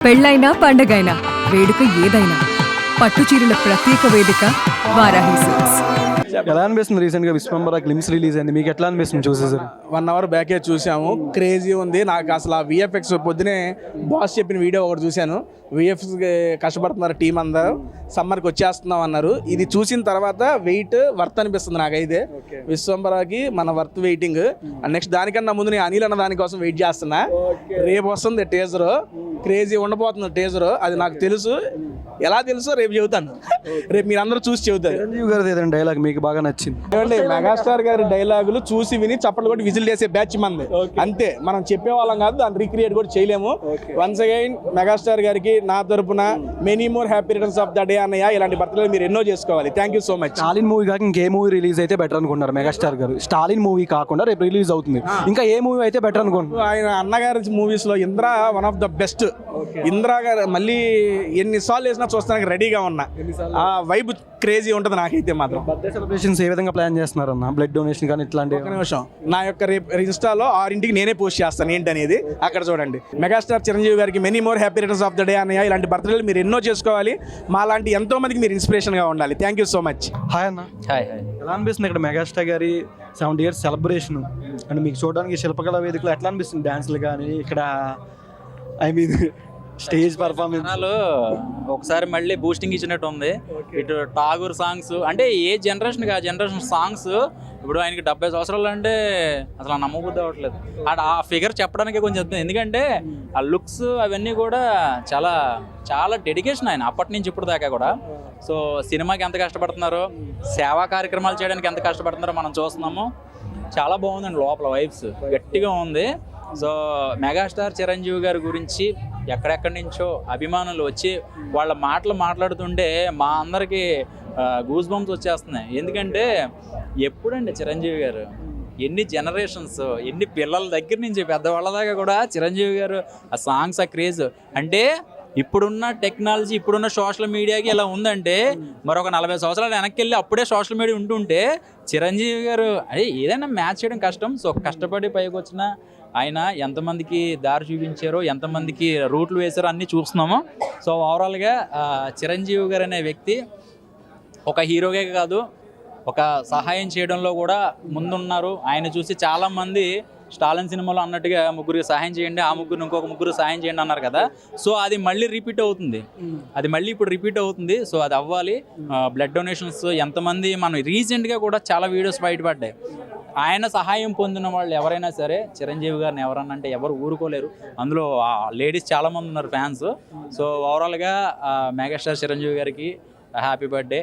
పెళ్ళైనా పండగైనా వేడుక ఏదైనా పట్టు చీరల ప్రత్యేక వేదిక వారాహి సిల్క్స్. ఎలా అనిపిస్తుంది? రీసెంట్ గా విశ్వంబర గ్లిమ్స్ రిలీజ్ అయింది, మీకు ఎట్లా అనిపిస్తుంది చూసేసరి? 1 అవర్ బ్యాకే చూసాము, క్రేజీ ఉంది. నాకు అసలు ఆ విఎఫ్ఎక్స్ పొద్దునే బాస్ చెప్పిన వీడియో ఒకటి చూశాను. విఎఫ్ఎక్స్ కష్టపడుతున్నారు టీం అందరూ, సమ్మర్కి వచ్చేస్తున్నాం అన్నారు. ఇది చూసిన తర్వాత వెయిట్ వర్త్ అనిపిస్తుంది నాకైతే. విశ్వంబరకి మన వర్త్ వెయిటింగ్. నెక్స్ట్ దానికన్నా ముందు నేను అనిల్ అన్న దానికోసం వెయిట్ చేస్తున్నా. రేపు వస్తుంది టేజర్, క్రేజీ ఉండబోతుంది టేజర్. అది నాకు తెలుసు. ఎలా తెలుసో రేపు చెబుతాను, రేపు మీరు అందరూ చూసి చెబుతారు. చిరంజీవి గారి ఏదైనా డైలాగ్ మీకు బాగా నచ్చింది? ఏమండి, మెగాస్టార్ గారి డైలాగులు చూసి విని చప్పట్లు కొట్టి విజిల్ చేసే బ్యాచ్ మంది అంతే. మనం చెప్పేవాళ్ళం కాదు, దాన్ని రీక్రియేట్ కూడా చేయలేము. వన్స్ అగైన్ మెగాస్టార్ గారికి నా తరపున many more happy returns of the day అన్నయ్య. ఇలాంటి బర్త్డే మీరు ఎన్నో చేసుకోవాలి. Thank you so much. Stalin movie కాక ఇంకే మూవీ రిలీజ్ అయితే బెటర్ అనుకుంటున్నారు మెగాస్టార్ గారు? స్టాలిన్ మూవీ కాకుండా రేపు రిలీజ్ అవుతుంది, ఇంకా ఏ మూవీ అయితే బెటర్ అనుకుంటున్నారు? ఆయన అన్నగారి మూవీస్ లో Indra one of the best. Indra గారు మళ్ళీ ఎన్నిసార్లు వేసినా చూస్తానికి రెడీగా ఉన్నా. ఆ వైబ్ క్రేజీ ఉంటుంది నాకైతే మాత్రం. బర్త్డే సెలబ్రేషన్స్ ఏ విధంగా ప్లాన్ చేస్తున్నారు అన్న? బ్లడ్ డొనేషన్ కానీ ఇట్లాంటి? ఒక నిమిషం, నా యొక్క రేపు ఇన్స్టాలో 6ంటికి నేనే పోస్ట్ చేస్తాను ఏంటనేది, అక్కడ చూడండి. మెగాస్టార్ చిరంజీవి గారికి many more happy returns of the day అన్నయ్య. ఇలాంటి బర్త్డేలు మీరు ఎన్నో చేసుకోవాలి. మా లాంటి ఎంతో మందికి మీరు ఇన్స్పిరేషన్గా ఉండాలి. Thank you so much. Hi అన్న. హాయ్. ఎలా అనిపిస్తుంది ఇక్కడ మెగాస్టార్ గారి 70 years సెలబ్రేషన్? అండ్ మీకు చూడడానికి శిల్పకళ వేదికలో ఎట్లా అనిపిస్తుంది? డాన్సులు కానీ ఇక్కడ ఐ మీన్ స్టేజ్ పర్ఫార్మెన్స్ ఒకసారి మళ్ళీ బూస్టింగ్ ఇచ్చినట్టు ఉంది. ఇటు ఠాగూర్ సాంగ్స్ అంటే ఏ జనరేషన్కి ఆ జనరేషన్ సాంగ్స్. ఇప్పుడు ఆయనకి 70 సంవత్సరాలు అంటే అసలు నమ్మబుద్ధి అవ్వట్లేదు. ఆ ఫిగర్ చెప్పడానికి కొంచెం చెప్తుంది, ఎందుకంటే ఆ లుక్స్ అవన్నీ కూడా చాలా చాలా డెడికేషన్ ఆయన అప్పటి నుంచి ఇప్పుడు దాకా కూడా. సో సినిమాకి ఎంత కష్టపడుతున్నారో, సేవా కార్యక్రమాలు చేయడానికి ఎంత కష్టపడుతున్నారో మనం చూస్తున్నాము. చాలా బాగుందండి, లోపల వైబ్స్ గట్టిగా ఉంది. సో మెగాస్టార్ చిరంజీవి గారి గురించి ఎక్కడెక్కడి నుంచో అభిమానులు వచ్చి వాళ్ళ మాటలు మాట్లాడుతుంటే మా అందరికీ గూస్ బంప్స్ వచ్చేస్తున్నాయి. ఎందుకంటే ఎప్పుడండి చిరంజీవి గారు ఎన్ని జనరేషన్స్, ఎన్ని పిల్లల దగ్గర నుంచి పెద్దవాళ్ళ దాకా కూడా చిరంజీవి గారు ఆ సాంగ్స్, ఆ క్రేజ్. అంటే ఇప్పుడున్న టెక్నాలజీ, ఇప్పుడున్న సోషల్ మీడియాకి ఇలా ఉందంటే మరొక 40 సంవత్సరాలు వెనక్కి వెళ్ళి అప్పుడే సోషల్ మీడియా ఉంటుంటే చిరంజీవి గారు అదే ఏదైనా మ్యాచ్ చేయడం కష్టం. సో కష్టపడి పైకి వచ్చిన ఆయన ఎంతమందికి దారి చూపించారో, ఎంతమందికి రూట్లు వేశారో అన్నీ చూస్తున్నాము. సో ఓవరాల్గా చిరంజీవి గారు అనే వ్యక్తి ఒక హీరోగే కాదు, ఒక సహాయం చేయడంలో కూడా ముందున్నారు. ఆయన చూసి చాలామంది స్టాలిన్ సినిమాలో అన్నట్టుగా ముగ్గురికి సహాయం చేయండి, ఆ ముగ్గురు ఇంకొక ముగ్గురు సహాయం చేయండి అన్నారు కదా. సో అది మళ్ళీ రిపీట్ అవుతుంది, అది మళ్ళీ ఇప్పుడు రిపీట్ అవుతుంది. సో అది అవ్వాలి. బ్లడ్ డొనేషన్స్ ఎంతమంది, మనం రీసెంట్గా కూడా చాలా వీడియోస్ బయటపడ్డాయి. ఆయన సహాయం పొందిన వాళ్ళు ఎవరైనా సరే చిరంజీవి గారిని ఎవరన్నా అంటే ఎవరు ఊరుకోలేరు. అందులో లేడీస్ చాలామంది ఉన్నారు ఫ్యాన్స్. సో ఓవరాల్గా మెగాస్టార్ చిరంజీవి గారికి హ్యాపీ బర్త్డే.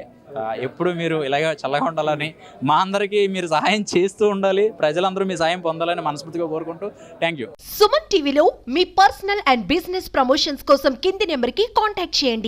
ఎప్పుడు మీరు ఇలాగే చల్లగా ఉండాలని, మా అందరికీ మీరు సహాయం చేస్తూ ఉండాలి, ప్రజలందరూ మీ సహాయం పొందాలని మనస్ఫూర్తిగా కోరుకుంటూ థ్యాంక్ యూ. సుమన్ టీవీలో మీ పర్సనల్ అండ్ బిజినెస్ ప్రమోషన్స్ కోసం కింది నెంబర్కి కాంటాక్ట్ చేయండి.